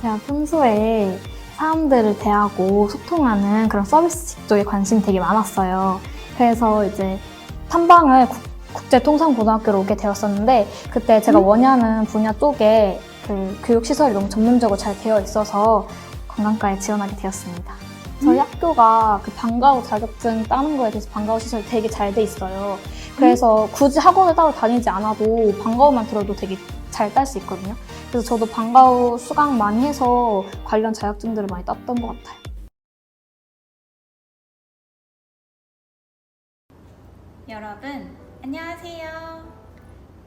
제가 평소에 사람들을 대하고 소통하는 그런 서비스 쪽에 관심이 되게 많았어요. 그래서 이제 탐방을 국제통상고등학교로 오게 되었었는데, 그때 제가 원하는 분야 쪽에 그 교육시설이 너무 전문적으로 잘 되어 있어서 관광과에 지원하게 되었습니다. 저희 학교가 그 방과후 자격증 따는 거에 대해서 방과후 시설이 되게 잘 돼 있어요. 그래서 굳이 학원을 따로 다니지 않아도 방과후만 들어도 되게 잘 딸 수 있거든요. 그래서 저도 방과후 수강 많이 해서 관련 자격증들을 많이 땄던 것 같아요. 여러분, 안녕하세요.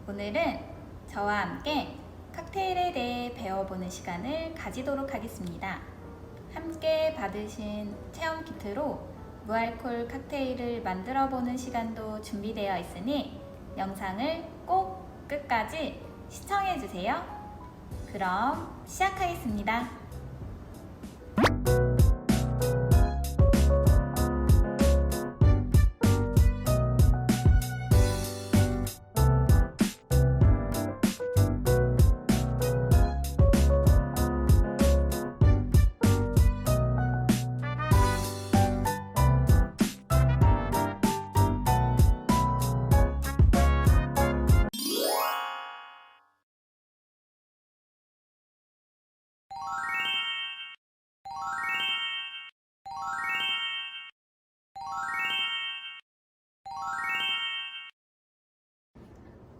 오늘은 저와 함께 칵테일에 대해 배워보는 시간을 가지도록 하겠습니다. 함께 받으신 체험 키트로 무알콜 칵테일을 만들어보는 시간도 준비되어 있으니 영상을 꼭 끝까지 시청해주세요. 그럼 시작하겠습니다.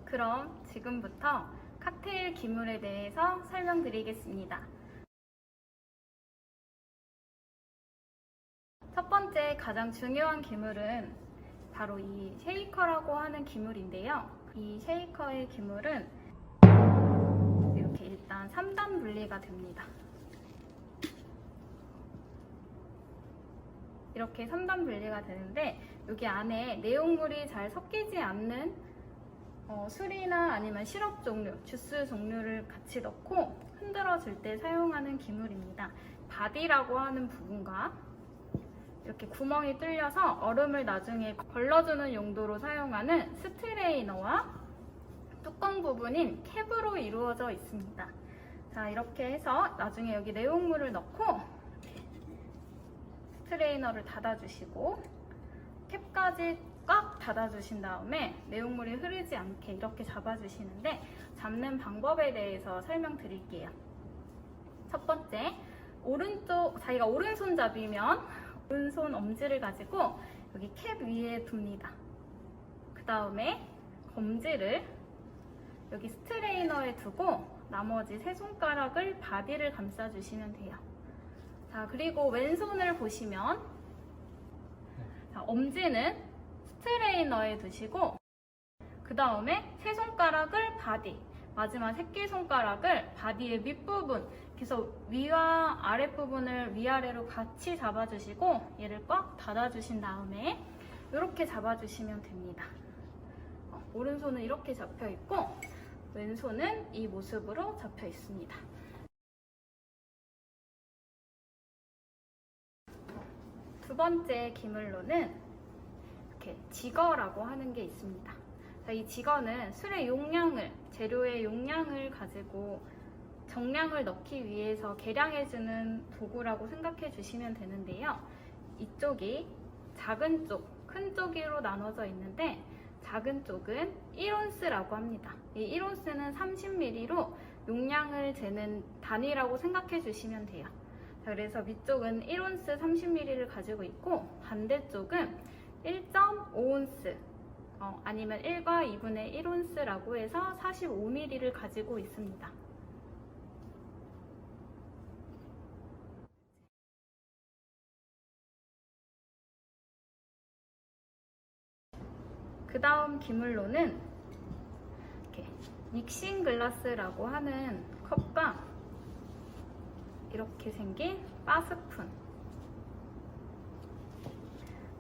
그럼 지금부터 칵테일 기물에 대해서 설명드리겠습니다. 첫 번째 가장 중요한 기물은 바로 이 쉐이커라고 하는 기물인데요. 이 쉐이커의 기물은 이렇게 일단 3단 분리가 됩니다. 이렇게 3단 분리가 되는데 여기 안에 내용물이 잘 섞이지 않는 술이나 아니면 시럽 종류, 주스 종류를 같이 넣고 흔들어 줄 때 사용하는 기물입니다. 바디라고 하는 부분과 이렇게 구멍이 뚫려서 얼음을 나중에 걸러주는 용도로 사용하는 스트레이너와 뚜껑 부분인 캡으로 이루어져 있습니다. 자, 이렇게 해서 나중에 여기 내용물을 넣고 스트레이너를 닫아주시고 캡까지 꽉 닫아주신 다음에 내용물이 흐르지 않게 이렇게 잡아주시는데, 잡는 방법에 대해서 설명드릴게요. 첫 번째, 자기가 오른손잡이면 오른손 엄지를 가지고 여기 캡 위에 둡니다. 그 다음에 검지를 여기 스트레이너에 두고 나머지 세 손가락을 바디를 감싸주시면 돼요. 자, 그리고 왼손을 보시면 엄지는 스트레이너에 두시고 그 다음에 세 손가락을 바디, 마지막 새끼손가락을 바디의 밑부분, 그래서 위와 아랫부분을 위아래로 같이 잡아주시고 얘를 꽉 닫아주신 다음에 이렇게 잡아주시면 됩니다. 오른손은 이렇게 잡혀 있고 왼손은 이 모습으로 잡혀 있습니다. 두 번째 기물로는 이렇게 지거라고 하는 게 있습니다. 자, 이 지거는 술의 용량을, 재료의 용량을 가지고 정량을 넣기 위해서 계량해주는 도구라고 생각해 주시면 되는데요. 이쪽이 작은 쪽, 큰 쪽으로 나눠져 있는데 작은 쪽은 1온스라고 합니다. 이 1온스는 30ml로 용량을 재는 단위라고 생각해 주시면 돼요. 자, 그래서 위쪽은 1온스 30ml를 가지고 있고 반대쪽은 1.5온스 아니면 1과 2분의 1온스라고 해서 45ml를 가지고 있습니다. 그 다음 기물로는 이렇게 믹싱 글라스라고 하는 컵과 이렇게 생긴 바스푼,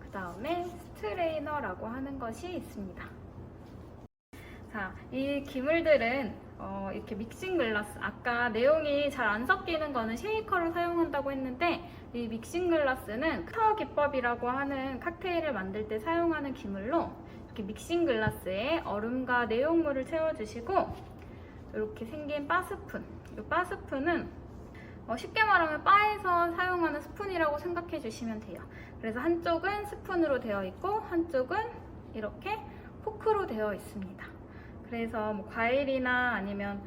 그 다음에 스트레이너라고 하는 것이 있습니다. 자, 이 기물들은 이렇게 믹싱 글라스, 아까 내용이 잘 안 섞이는 거는 쉐이커를 사용한다고 했는데 이 믹싱 글라스는 스터 기법이라고 하는 칵테일을 만들 때 사용하는 기물로 이렇게 믹싱 글라스에 얼음과 내용물을 채워주시고 이렇게 생긴 바스푼, 이 바스푼은 쉽게 말하면 바에서 사용하는 스푼이라고 생각해 주시면 돼요. 그래서 한쪽은 스푼으로 되어 있고 한쪽은 이렇게 포크로 되어 있습니다. 그래서 뭐 과일이나 아니면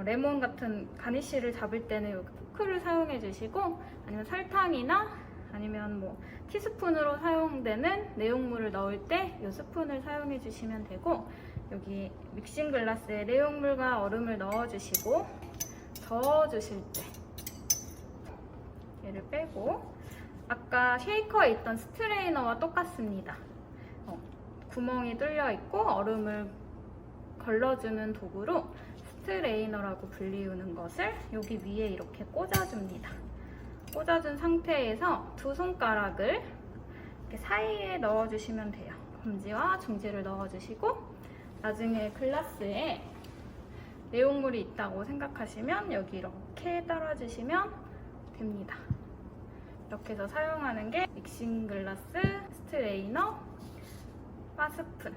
레몬 같은 가니쉬를 잡을 때는 여기 포크를 사용해 주시고, 아니면 설탕이나 아니면 뭐 티스푼으로 사용되는 내용물을 넣을 때 이 스푼을 사용해 주시면 되고, 여기 믹싱 글라스에 내용물과 얼음을 넣어 주시고 저어 주실 때 얘를 빼고, 아까 쉐이커에 있던 스트레이너와 똑같습니다. 구멍이 뚫려 있고 얼음을 걸러주는 도구로 스트레이너라고 불리우는 것을 여기 위에 이렇게 꽂아줍니다. 꽂아준 상태에서 두 손가락을 이렇게 사이에 넣어주시면 돼요. 검지와 중지를 넣어주시고, 나중에 글라스에 내용물이 있다고 생각하시면 여기 이렇게 따라주시면 됩니다. 이렇게 해서 사용하는 게 믹싱 글라스, 스트레이너, 바스푼,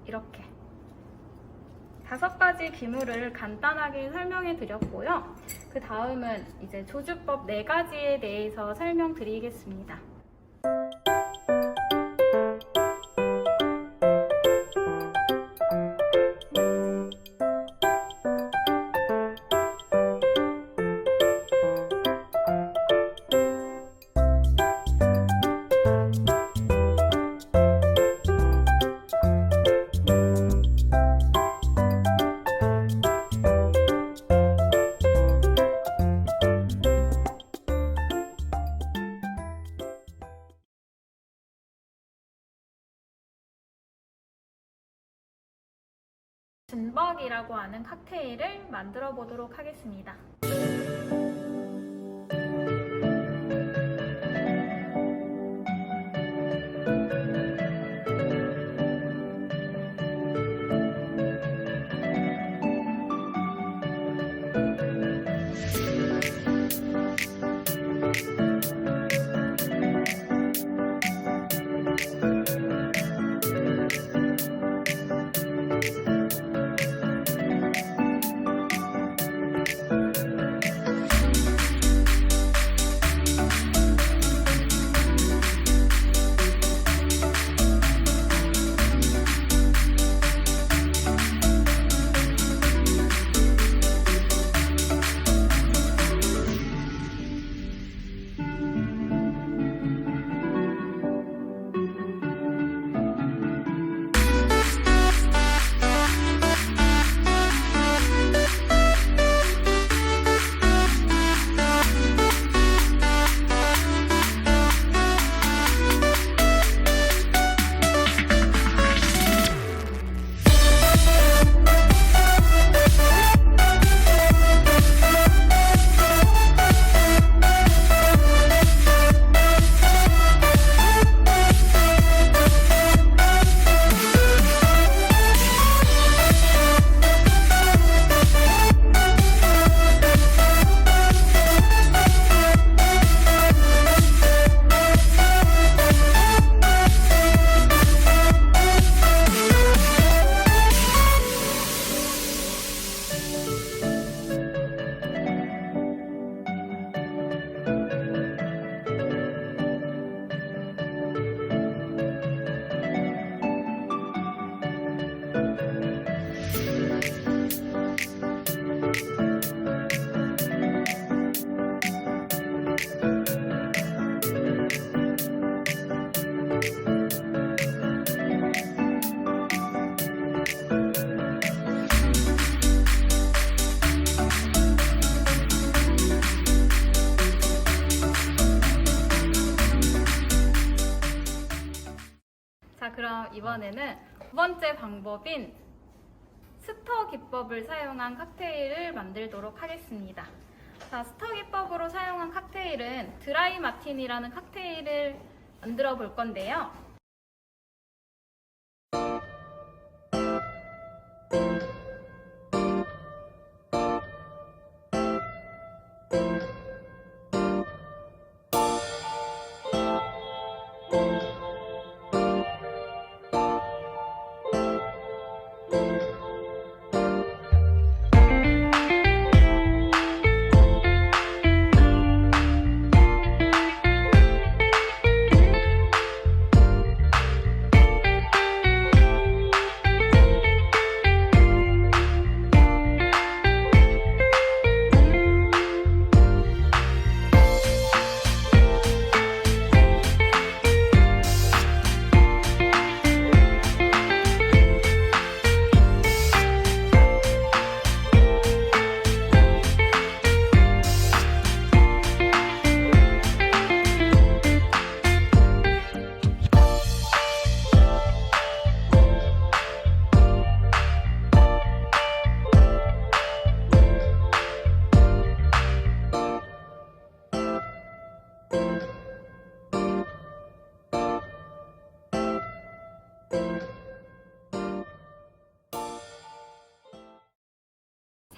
이렇게 5가지 기물을 간단하게 설명해 드렸고요. 그 다음은 이제 조주법 4가지에 대해서 설명드리겠습니다. 준벅이라고 하는 칵테일을 만들어 보도록 하겠습니다. 자, 그럼 이번에는 두 번째 방법인 스터 기법을 사용한 칵테일을 만들도록 하겠습니다. 자, 스터 기법으로 사용한 칵테일은 드라이 마티니라는 칵테일을 만들어 볼 건데요.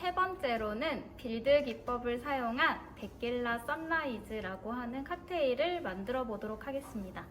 세 번째로는 빌드 기법을 사용한 데킬라 선라이즈라고 하는 칵테일을 만들어 보도록 하겠습니다.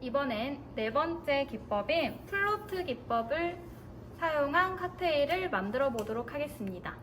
이번엔 네 번째 기법인 플로트 기법을 사용한 칵테일을 만들어 보도록 하겠습니다.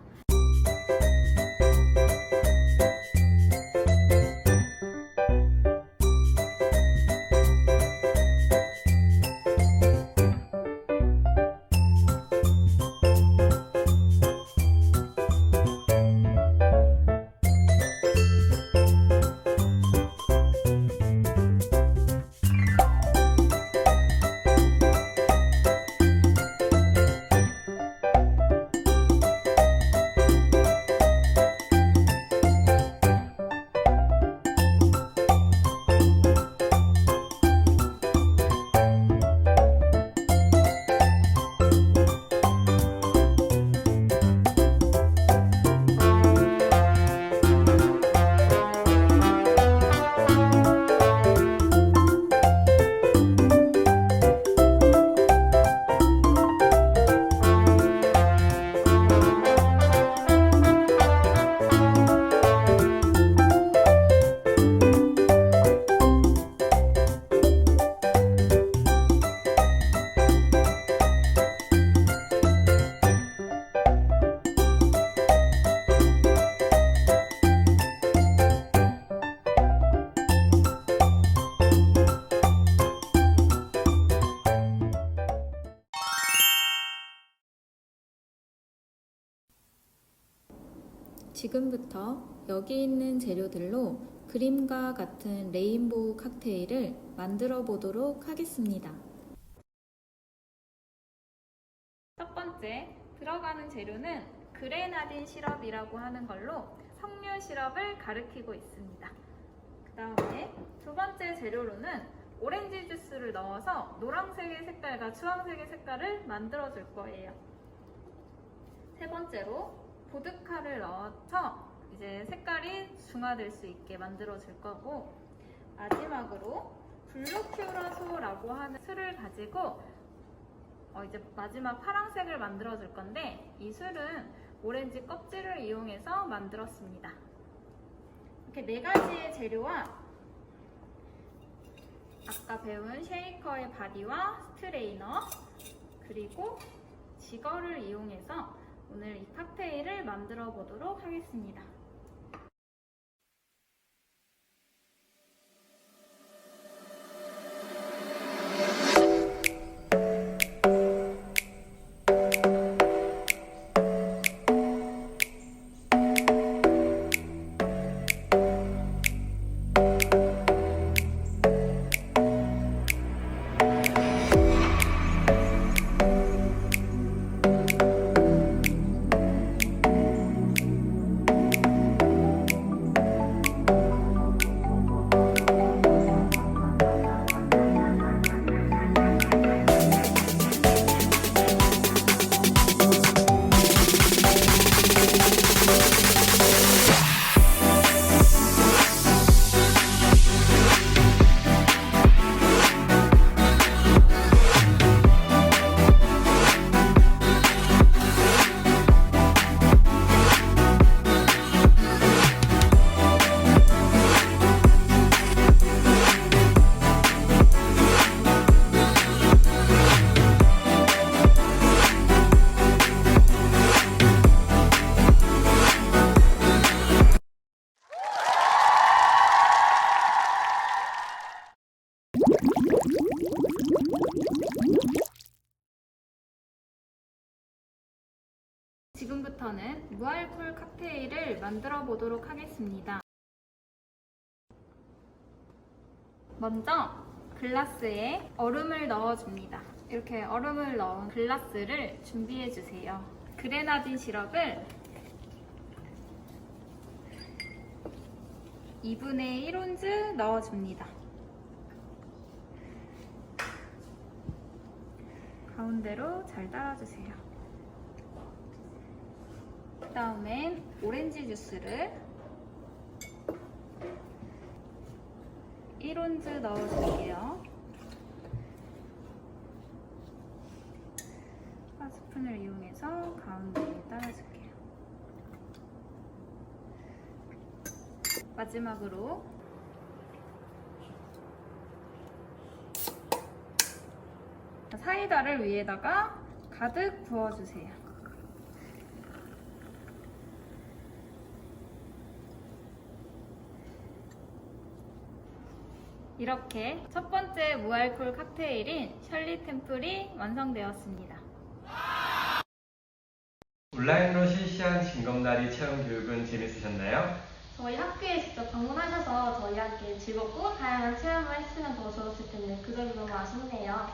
지금부터 여기 있는 재료들로 그림과 같은 레인보우 칵테일을 만들어 보도록 하겠습니다. 첫 번째 들어가는 재료는 그레나딘 시럽이라고 하는 걸로 석류 시럽을 가리키고 있습니다. 그 다음에 두 번째 재료로는 오렌지 주스를 넣어서 노란색의 색깔과 주황색의 색깔을 만들어 줄 거예요. 세 번째로 보드카를 넣어서 이제 색깔이 중화될 수 있게 만들어 줄 거고, 마지막으로 블루큐라소라고 하는 술을 가지고 이제 마지막 파란색을 만들어 줄 건데, 이 술은 오렌지 껍질을 이용해서 만들었습니다. 이렇게 네 가지의 재료와 아까 배운 쉐이커의 바디와 스트레이너, 그리고 지거를 이용해서 오늘 이 칵테일을 만들어 보도록 하겠습니다. 지금부터는 무알콜 칵테일을 만들어 보도록 하겠습니다. 먼저 글라스에 얼음을 넣어줍니다. 이렇게 얼음을 넣은 글라스를 준비해 주세요. 그레나딘 시럽을 2분의 1온즈 넣어줍니다. 가운데로 잘 따라주세요. 그 다음엔 오렌지 주스를 1온즈 넣어줄게요. 스푼을 이용해서 가운데에 따라줄게요. 마지막으로 사이다를 위에다가 가득 부어주세요. 이렇게 첫 번째 무알콜 칵테일인 셜리 템플이 완성되었습니다. 온라인으로 실시한 징검다리 체험 교육은 재밌으셨나요? 저희 학교에 직접 방문하셔서 저희와 함께 즐겁고 다양한 체험을 했으면 더 좋았을 텐데 그 점이 너무 아쉽네요.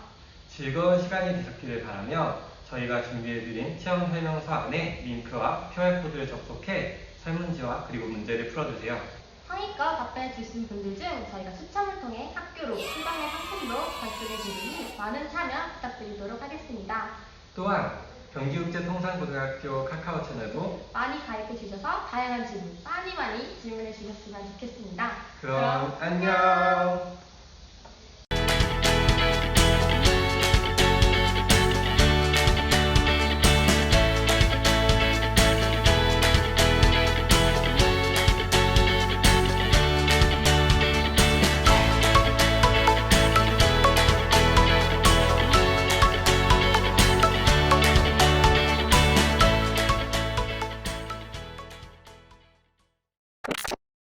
즐거운 시간이 되셨기를 바라며 저희가 준비해드린 체험 설명서 안에 링크와 QR코드를 접속해 설문지와 그리고 문제를 풀어주세요. 상위과 답변해 주신 분들 중 저희가 추첨을 통해 학교로 수강의 상품도 발송해드리니 많은 참여 부탁드리도록 하겠습니다. 또한 경기국제통상고등학교 카카오 채널도 많이 가입해 주셔서 다양한 질문 많이 질문해 주셨으면 좋겠습니다. 그럼 안녕!